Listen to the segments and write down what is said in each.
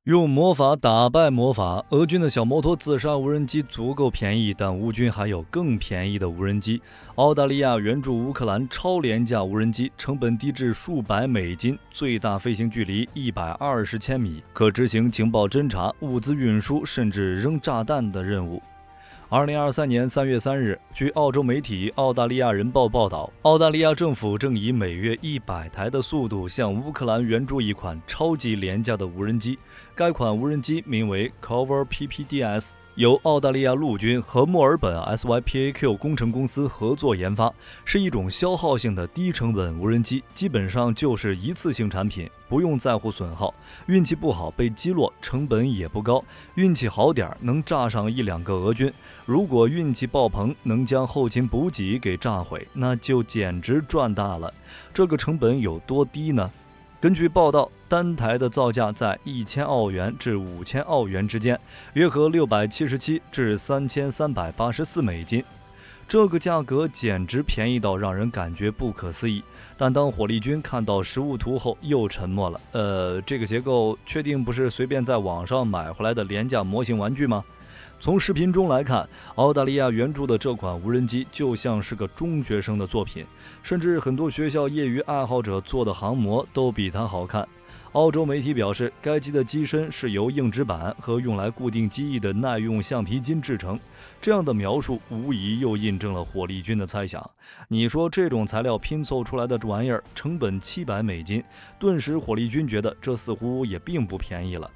用魔法打败魔法，俄军的小摩托自杀无人机足够便宜，但乌军还有更便宜的无人机。澳大利亚援助乌克兰超廉价无人机，成本低至数百美金，最大飞行距离120千米，可执行情报侦察、物资运输，甚至扔炸弹的任务。2023年3月3日，据澳洲媒体《澳大利亚人报》报道，澳大利亚政府正以每月100台的速度向乌克兰援助一款超级廉价的无人机。该款无人机名为 Cover PPDS， 由澳大利亚陆军和墨尔本 SYPAQ 工程公司合作研发，是一种消耗性的低成本无人机，基本上就是一次性产品，不用在乎损耗。运气不好被击落，成本也不高；运气好点能炸上1-2个俄军。如果运气爆棚，能将后勤补给给炸毁，那就简直赚大了。这个成本有多低呢？根据报道，单台的造价在1000澳元至5000澳元之间，约合677至3384美金。这个价格简直便宜到让人感觉不可思议。但当火力军看到实物图后，又沉默了。这个结构确定不是随便在网上买回来的廉价模型玩具吗？从视频中来看，澳大利亚援助的这款无人机就像是个中学生的作品，甚至很多学校业余爱好者做的航模都比它好看。澳洲媒体表示，该机的机身是由硬纸板和用来固定机翼的耐用橡皮筋制成。这样的描述无疑又印证了火力军的猜想。你说这种材料拼凑出来的玩意儿成本700美金，顿时火力军觉得这似乎也并不便宜了。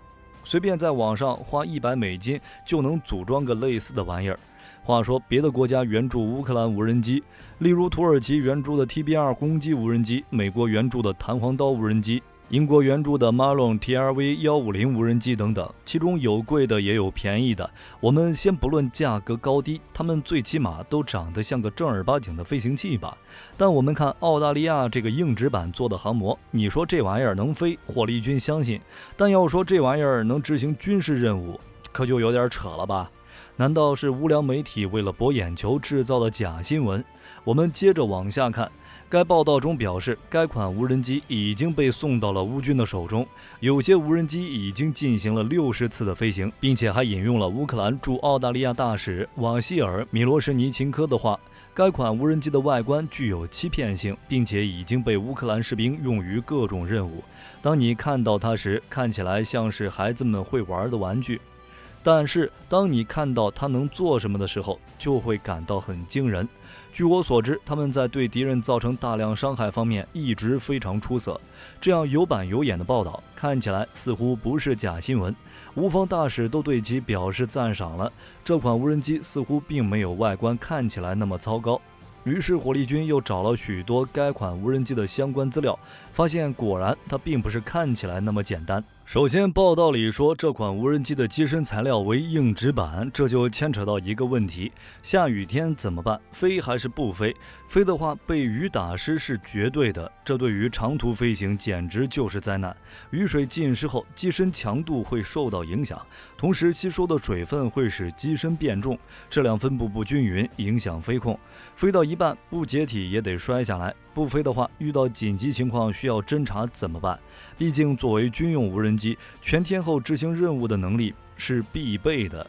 随便在网上花100美金就能组装个类似的玩意儿。话说，别的国家援助乌克兰无人机，例如土耳其援助的 TB2 攻击无人机，美国援助的弹簧刀无人机，英国援助的 Marlon TRV-150无人机等等，其中有贵的也有便宜的。我们先不论价格高低，它们最起码都长得像个正儿八经的飞行器吧。但我们看澳大利亚这个硬纸板做的航模，你说这玩意儿能飞，火力军相信；但要说这玩意儿能执行军事任务，可就有点扯了吧？难道是无良媒体为了博眼球制造的假新闻？我们接着往下看。该报道中表示，该款无人机已经被送到了乌军的手中，有些无人机已经进行了60次的飞行，并且还引用了乌克兰驻澳大利亚大使瓦希尔·米罗什尼琴科的话。该款无人机的外观具有欺骗性，并且已经被乌克兰士兵用于各种任务。当你看到它时，看起来像是孩子们会玩的玩具，但是当你看到它能做什么的时候，就会感到很惊人。据我所知，他们在对敌人造成大量伤害方面一直非常出色。这样有板有眼的报道，看起来似乎不是假新闻。乌方大使都对其表示赞赏了。这款无人机似乎并没有外观看起来那么糟糕。于是火力军又找了许多该款无人机的相关资料，发现果然它并不是看起来那么简单。首先，报道里说这款无人机的机身材料为硬纸板，这就牵扯到一个问题：下雨天怎么办？飞还是不飞？飞的话被雨打湿是绝对的，这对于长途飞行简直就是灾难。雨水浸湿后，机身强度会受到影响，同时吸收的水分会使机身变重，质量分布不均匀，影响飞控。飞到一半不解体也得摔下来。不飞的话，遇到紧急情况需要侦察怎么办？毕竟作为军用无人机，全天候执行任务的能力是必备的。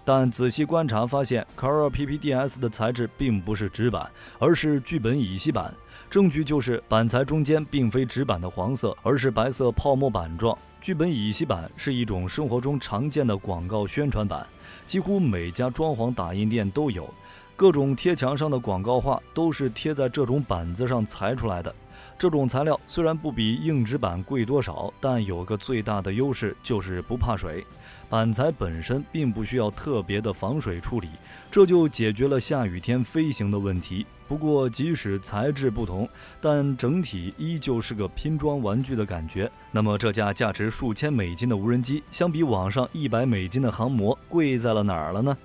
但仔细观察发现 Cover PPDS 的材质并不是纸板，而是聚苯乙烯板。证据就是板材中间并非纸板的黄色，而是白色泡沫板状。聚苯乙烯板是一种生活中常见的广告宣传板，几乎每家装潢打印店都有。各种贴墙上的广告画都是贴在这种板子上裁出来的。这种材料虽然不比硬纸板贵多少，但有个最大的优势就是不怕水。板材本身并不需要特别的防水处理，这就解决了下雨天飞行的问题。不过即使材质不同，但整体依旧是个拼装玩具的感觉。那么这架价值数千美金的无人机，相比网上100美金的航模，贵在了哪儿了呢？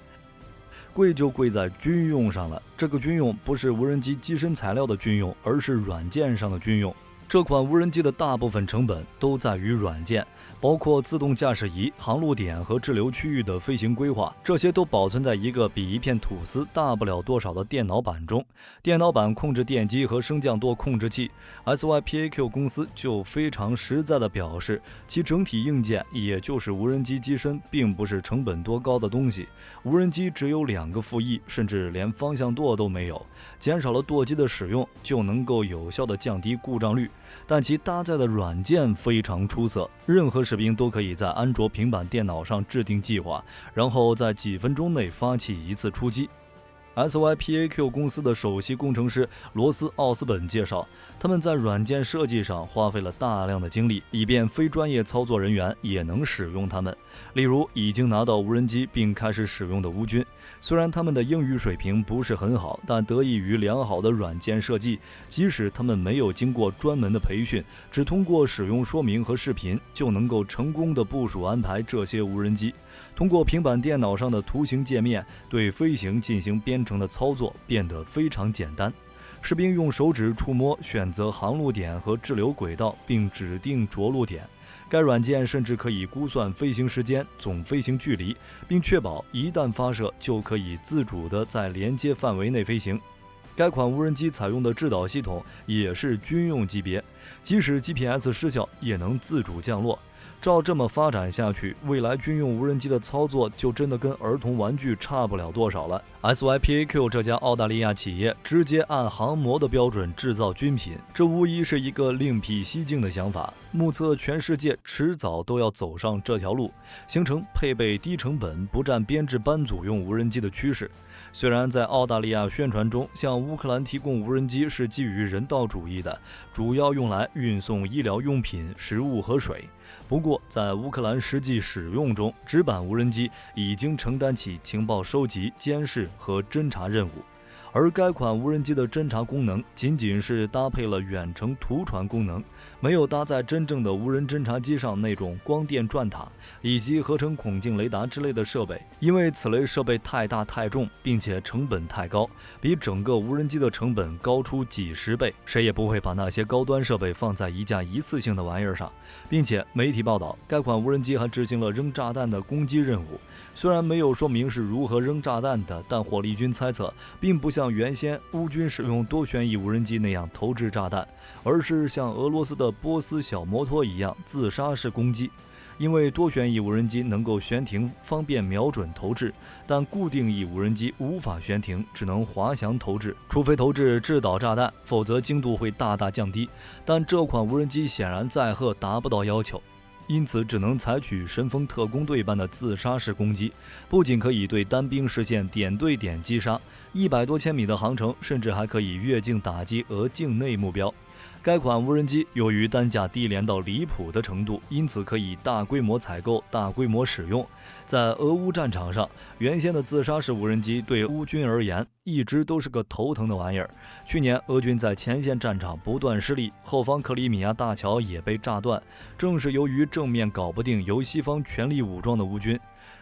贵就贵在军用上了。这个军用不是无人机机身材料的军用，而是软件上的军用。这款无人机的大部分成本都在于软件，包括自动驾驶仪、航路点和滞留区域的飞行规划，这些都保存在一个比一片吐司大不了多少的电脑板中。电脑板控制电机和升降舵控制器。SYPAQ 公司就非常实在地表示，其整体硬件，也就是无人机机身，并不是成本多高的东西。无人机只有2个副翼，甚至连方向舵都没有，减少了舵机的使用，就能够有效地降低故障率。但其搭载的软件非常出色，任何士兵都可以在安卓平板电脑上制定计划，然后在几分钟内发起一次出击。SYPAQ 公司的首席工程师罗斯·奥斯本介绍，他们在软件设计上花费了大量的精力，以便非专业操作人员也能使用它们。例如，已经拿到无人机并开始使用的乌军，虽然他们的英语水平不是很好，但得益于良好的软件设计，即使他们没有经过专门的培训，只通过使用说明和视频，就能够成功的部署安排这些无人机。通过平板电脑上的图形界面对飞行进行编程的操作变得非常简单。士兵用手指触摸选择航路点和滞留轨道，并指定着陆点。该软件甚至可以估算飞行时间、总飞行距离，并确保一旦发射就可以自主地在连接范围内飞行。该款无人机采用的制导系统也是军用级别，即使 GPS 失效也能自主降落。照这么发展下去，未来军用无人机的操作就真的跟儿童玩具差不了多少了。SYPAQ 这家澳大利亚企业直接按航模的标准制造军品，这无疑是一个另辟蹊径的想法。目测全世界迟早都要走上这条路，形成配备低成本、不占编制班组用无人机的趋势。虽然在澳大利亚宣传中，向乌克兰提供无人机是基于人道主义的，主要用来运送医疗用品、食物和水。不过，在乌克兰实际使用中，纸板无人机已经承担起情报收集、监视和侦察任务。而该款无人机的侦察功能仅仅是搭配了远程图传功能，没有搭载真正的无人侦察机上那种光电转塔以及合成孔径雷达之类的设备，因为此类设备太大太重，并且成本太高，比整个无人机的成本高出几十倍，谁也不会把那些高端设备放在一架一次性的玩意儿上。并且媒体报道，该款无人机还执行了扔炸弹的攻击任务，虽然没有说明是如何扔炸弹的，但火力军猜测并不像原先乌军使用多旋翼无人机那样投掷炸弹，而是像俄罗斯的波斯小摩托一样自杀式攻击。因为多旋翼无人机能够悬停，方便瞄准投掷，但固定翼无人机无法悬停，只能滑翔投掷，除非投掷制导炸弹，否则精度会大大降低。但这款无人机显然载荷达不到要求，因此只能采取神风特工队般的自杀式攻击，不仅可以对单兵实现点对点击杀，100多千米的航程，甚至还可以越境打击俄境内目标。该款无人机由于单价低廉到离谱的程度，因此可以大规模采购、大规模使用。在俄乌战场上，原先的自杀式无人机对乌军而言一直都是个头疼的玩意儿。去年俄军在前线战场不断失利，后方克里米亚大桥也被炸断，正是由于正面搞不定由西方全力武装的乌军。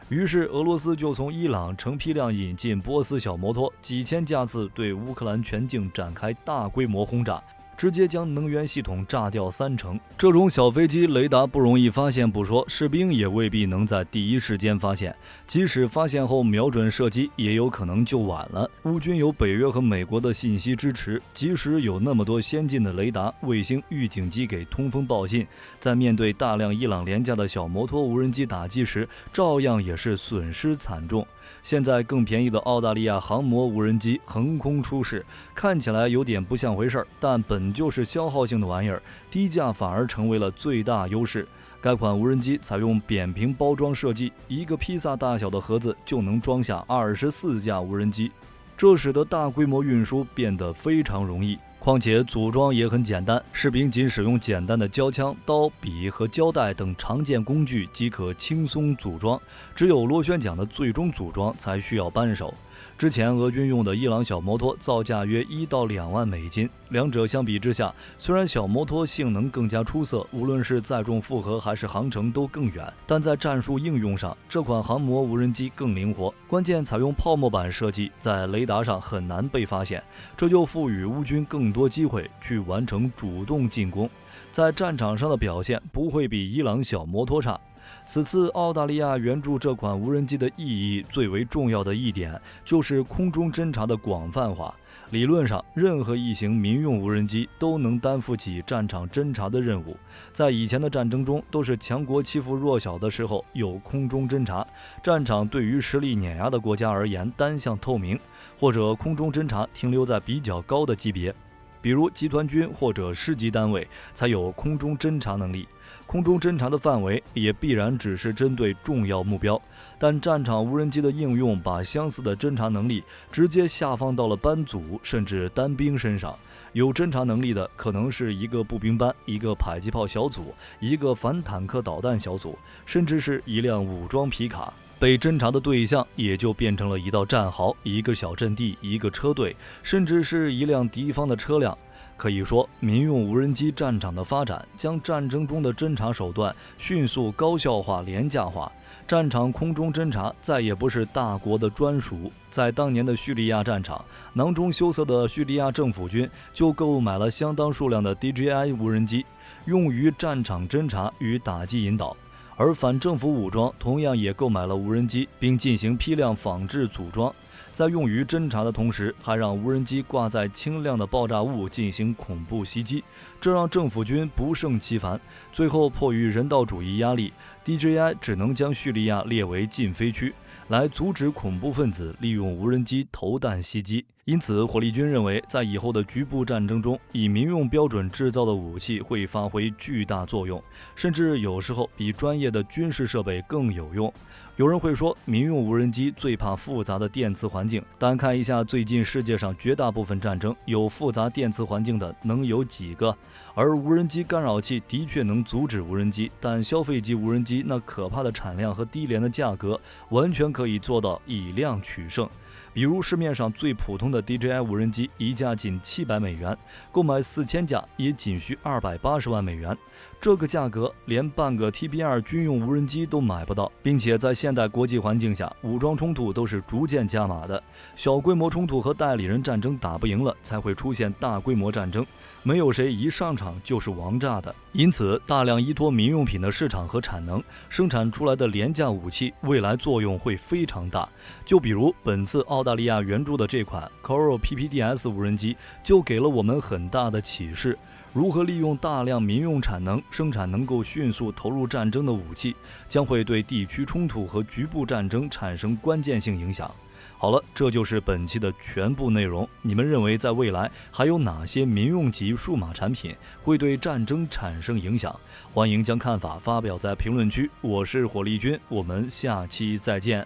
于是俄罗斯就从伊朗成批量引进波斯小摩托，几千架次对乌克兰全境展开大规模轰炸，直接将能源系统炸掉30%。这种小飞机雷达不容易发现不说，士兵也未必能在第一时间发现，即使发现后瞄准射击，也有可能就晚了。乌军有北约和美国的信息支持，即使有那么多先进的雷达、卫星、预警机给通风报信，在面对大量伊朗廉价的小摩托无人机打击时，照样也是损失惨重。现在更便宜的澳大利亚航模无人机横空出世，看起来有点不像回事儿，但本就是消耗性的玩意儿，低价反而成为了最大优势。该款无人机采用扁平包装设计，一个披萨大小的盒子就能装下24架无人机，这使得大规模运输变得非常容易。况且组装也很简单，士兵仅使用简单的胶枪、刀、笔和胶带等常见工具即可轻松组装，只有螺旋桨的最终组装才需要扳手。之前俄军用的伊朗小摩托造价约1到2万美金，两者相比之下，虽然小摩托性能更加出色，无论是载重负荷还是航程都更远，但在战术应用上，这款航模无人机更灵活。关键采用泡沫板设计，在雷达上很难被发现，这就赋予乌军更多机会去完成主动进攻。在战场上的表现不会比伊朗小摩托差。此次澳大利亚援助这款无人机的意义最为重要的一点，就是空中侦察的广泛化。理论上，任何一型民用无人机都能担负起战场侦察的任务。在以前的战争中，都是强国欺负弱小的时候有空中侦察，战场对于实力碾压的国家而言单向透明，或者空中侦察停留在比较高的级别，比如集团军或者师级单位才有空中侦察能力。空中侦察的范围也必然只是针对重要目标，但战场无人机的应用把相似的侦察能力直接下放到了班组甚至单兵身上。有侦察能力的可能是一个步兵班、一个迫击炮小组、一个反坦克导弹小组，甚至是一辆武装皮卡。被侦察的对象也就变成了一道战壕、一个小阵地、一个车队，甚至是一辆敌方的车辆。可以说，民用无人机战场的发展将战争中的侦察手段迅速高效化、廉价化。战场空中侦察再也不是大国的专属。在当年的叙利亚战场，囊中羞涩的叙利亚政府军就购买了相当数量的 DJI 无人机，用于战场侦察与打击引导。而反政府武装同样也购买了无人机，并进行批量仿制组装。在用于侦察的同时，还让无人机挂载轻量的爆炸物进行恐怖袭击，这让政府军不胜其烦。最后迫于人道主义压力， DJI 只能将叙利亚列为禁飞区，来阻止恐怖分子利用无人机投弹袭击。因此，火力军认为，在以后的局部战争中，以民用标准制造的武器会发挥巨大作用，甚至有时候比专业的军事设备更有用。有人会说，民用无人机最怕复杂的电磁环境，但看一下最近世界上绝大部分战争，有复杂电磁环境的能有几个？而无人机干扰器的确能阻止无人机，但消费级无人机那可怕的产量和低廉的价格，完全可以做到以量取胜。比如市面上最普通的 DJI 无人机，一架仅$700，购买4000架也仅需$280万。这个价格连半个 TB2 军用无人机都买不到，并且在现代国际环境下，武装冲突都是逐渐加码的。小规模冲突和代理人战争打不赢了，才会出现大规模战争。没有谁一上场就是王炸的，因此大量依托民用品的市场和产能生产出来的廉价武器，未来作用会非常大。就比如本次澳大利亚援助的这款 Coral PPDS 无人机，就给了我们很大的启示。如何利用大量民用产能生产能够迅速投入战争的武器，将会对地区冲突和局部战争产生关键性影响。好了，这就是本期的全部内容。你们认为在未来还有哪些民用级数码产品会对战争产生影响？欢迎将看法发表在评论区。我是火力军，我们下期再见。